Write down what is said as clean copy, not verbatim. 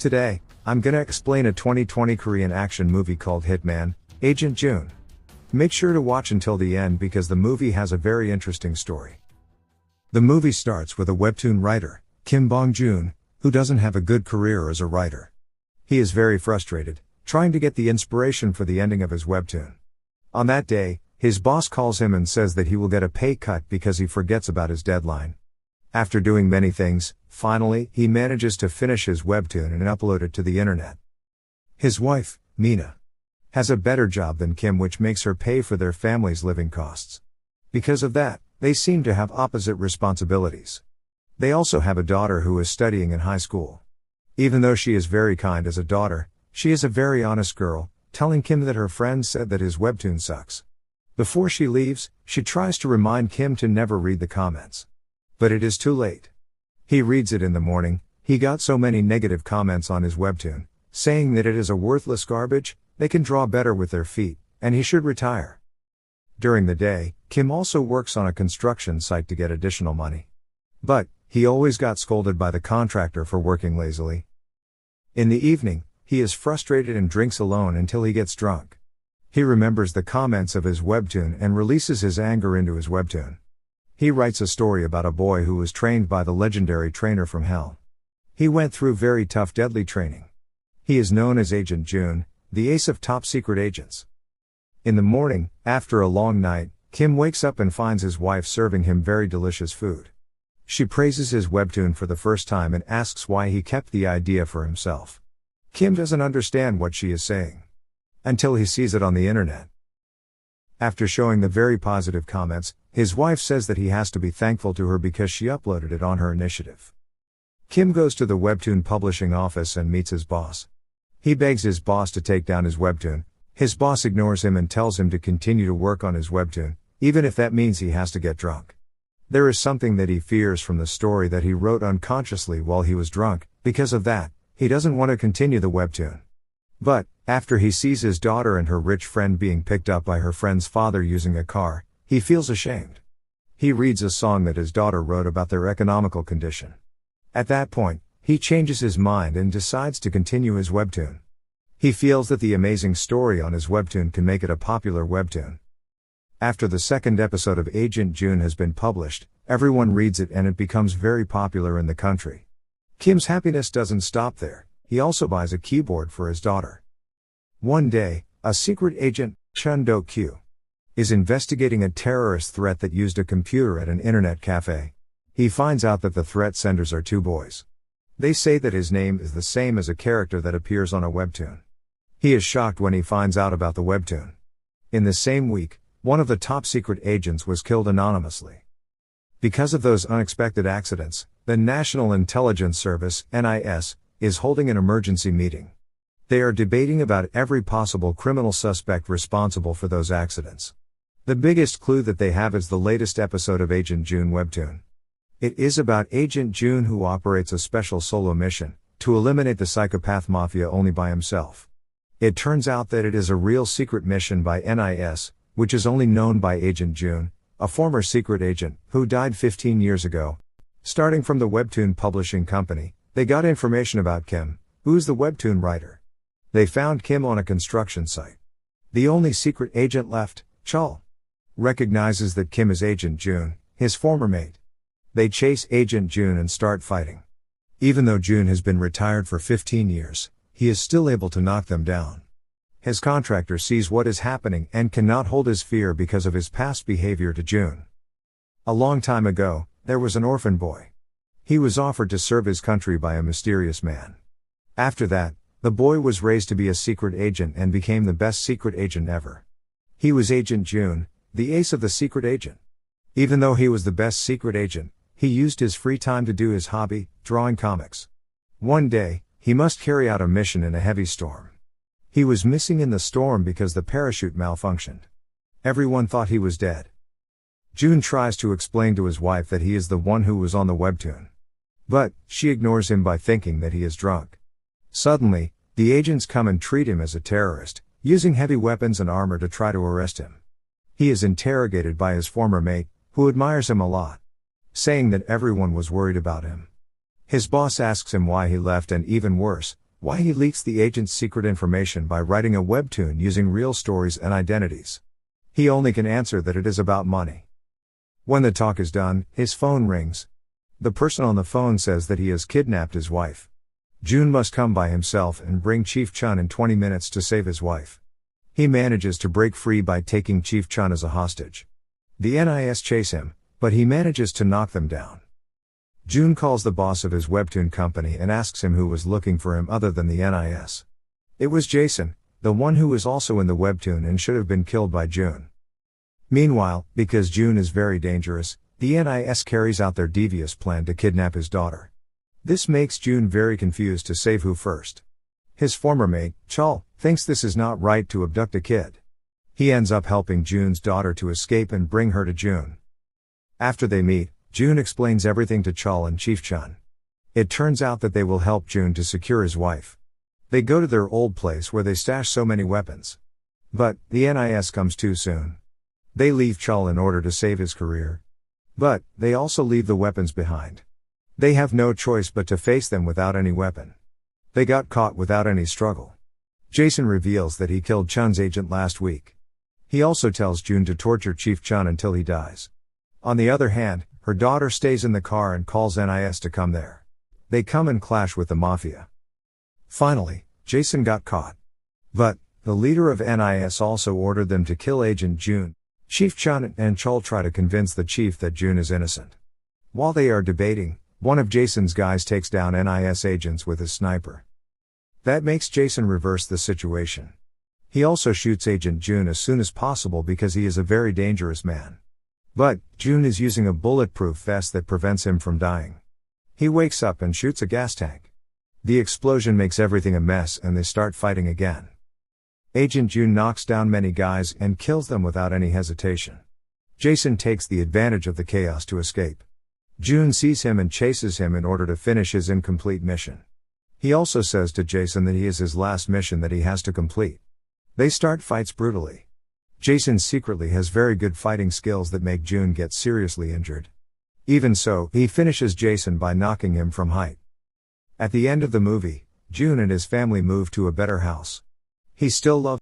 Today, I'm gonna explain a 2020 Korean action movie called Hitman, Agent June. Make sure to watch until the end because the movie has a very interesting story. The movie starts with a Webtoon writer, Kim Bong-joon, who doesn't have a good career as a writer. He is very frustrated, trying to get the inspiration for the ending of his Webtoon. On that day, his boss calls him and says that he will get a pay cut because he forgets about his deadline. After doing many things, finally, he manages to finish his Webtoon and upload it to the internet. His wife, Mina, has a better job than Kim, which makes her pay for their family's living costs. Because of that, they seem to have opposite responsibilities. They also have a daughter who is studying in high school. Even though she is very kind as a daughter, she is a very honest girl, telling Kim that her friends said that his Webtoon sucks. Before she leaves, she tries to remind Kim to never read the comments. But it is too late. He reads it in the morning. He got so many negative comments on his Webtoon, saying that it is a worthless garbage, they can draw better with their feet, and he should retire. During the day, Kim also works on a construction site to get additional money. But, he always got scolded by the contractor for working lazily. In the evening, he is frustrated and drinks alone until he gets drunk. He remembers the comments of his Webtoon and releases his anger into his Webtoon. He writes a story about a boy who was trained by the legendary trainer from hell. He went through very tough deadly training. He is known as Agent June, the ace of top secret agents. In the morning, after a long night, Kim wakes up and finds his wife serving him very delicious food. She praises his Webtoon for the first time and asks why he kept the idea for himself. Kim doesn't understand what she is saying. Until he sees it on the internet. After showing the very positive comments, his wife says that he has to be thankful to her because she uploaded it on her initiative. Kim goes to the Webtoon publishing office and meets his boss. He begs his boss to take down his Webtoon. His boss ignores him and tells him to continue to work on his Webtoon, even if that means he has to get drunk. There is something that he fears from the story that he wrote unconsciously while he was drunk. Because of that, he doesn't want to continue the Webtoon. But, after he sees his daughter and her rich friend being picked up by her friend's father using a car, he feels ashamed. He reads a song that his daughter wrote about their economical condition. At that point, he changes his mind and decides to continue his Webtoon. He feels that the amazing story on his Webtoon can make it a popular Webtoon. After the second episode of Agent June has been published, everyone reads it and it becomes very popular in the country. Kim's happiness doesn't stop there. He also buys a keyboard for his daughter. One day, a secret agent, Chun Do-kyu, is investigating a terrorist threat that used a computer at an internet cafe. He finds out that the threat senders are two boys. They say that his name is the same as a character that appears on a Webtoon. He is shocked when he finds out about the Webtoon. In the same week, one of the top secret agents was killed anonymously. Because of those unexpected accidents, the National Intelligence Service, NIS, is holding an emergency meeting. They are debating about every possible criminal suspect responsible for those accidents. The biggest clue that they have is the latest episode of Agent June Webtoon. It is about Agent June who operates a special solo mission, to eliminate the psychopath Mafia only by himself. It turns out that it is a real secret mission by NIS, which is only known by Agent June, a former secret agent, who died 15 years ago. Starting from the Webtoon publishing company, they got information about Kim, who's the Webtoon writer. They found Kim on a construction site. The only secret agent left, Chul, recognizes that Kim is Agent June, his former mate. They chase Agent June and start fighting. Even though June has been retired for 15 years, he is still able to knock them down. His contractor sees what is happening and cannot hold his fear because of his past behavior to June. A long time ago, there was an orphan boy. He was offered to serve his country by a mysterious man. After that, the boy was raised to be a secret agent and became the best secret agent ever. He was Agent June, the ace of the secret agent. Even though he was the best secret agent, he used his free time to do his hobby, drawing comics. One day, he must carry out a mission in a heavy storm. He was missing in the storm because the parachute malfunctioned. Everyone thought he was dead. June tries to explain to his wife that he is the one who was on the Webtoon. But, she ignores him by thinking that he is drunk. Suddenly, the agents come and treat him as a terrorist, using heavy weapons and armor to try to arrest him. He is interrogated by his former mate, who admires him a lot, saying that everyone was worried about him. His boss asks him why he left and even worse, Why he leaks the agent's secret information by writing a webtoon using real stories and identities. He only can answer that it is about money. When the talk is done, his phone rings. The person on the phone says that he has kidnapped his wife. June must come by himself and bring Chief Chun in 20 minutes to save his wife. He manages to break free by taking Chief Chun as a hostage. The NIS chase him, but he manages to knock them down. June calls the boss of his webtoon company and asks him who was looking for him other than the NIS. It was Jason, the one who was also in the webtoon and should have been killed by June. Meanwhile, because June is very dangerous, the NIS carries out their devious plan to kidnap his daughter. This makes June very confused to save who first. His former mate, Chul, thinks this is not right to abduct a kid. He ends up helping June's daughter to escape and bring her to June. After they meet, June explains everything to Chul and Chief Chun. It turns out that they will help June to secure his wife. They go to their old place where they stash so many weapons. But, the NIS comes too soon. They leave Chul in order to save his career. But, they also leave the weapons behind. They have no choice but to face them without any weapon. They got caught without any struggle. Jason reveals that he killed Chun's agent last week. He also tells June to torture Chief Chun until he dies. On the other hand, her daughter stays in the car and calls NIS to come there. They come and clash with the Mafia. Finally, Jason got caught. But, the leader of NIS also ordered them to kill Agent June. Chief Chun and Chul try to convince the chief that June is innocent. While they are debating, one of Jason's guys takes down NIS agents with his sniper. That makes Jason reverse the situation. He also shoots Agent June as soon as possible because he is a very dangerous man. But, June is using a bulletproof vest that prevents him from dying. He wakes up and shoots a gas tank. The explosion makes everything a mess and they start fighting again. Agent June knocks down many guys and kills them without any hesitation. Jason takes the advantage of the chaos to escape. June sees him and chases him in order to finish his incomplete mission. He also says to Jason that he is his last mission that he has to complete. They start fights brutally. Jason secretly has very good fighting skills that make June get seriously injured. Even so, he finishes Jason by knocking him from height. At the end of the movie, June and his family move to a better house. He still loves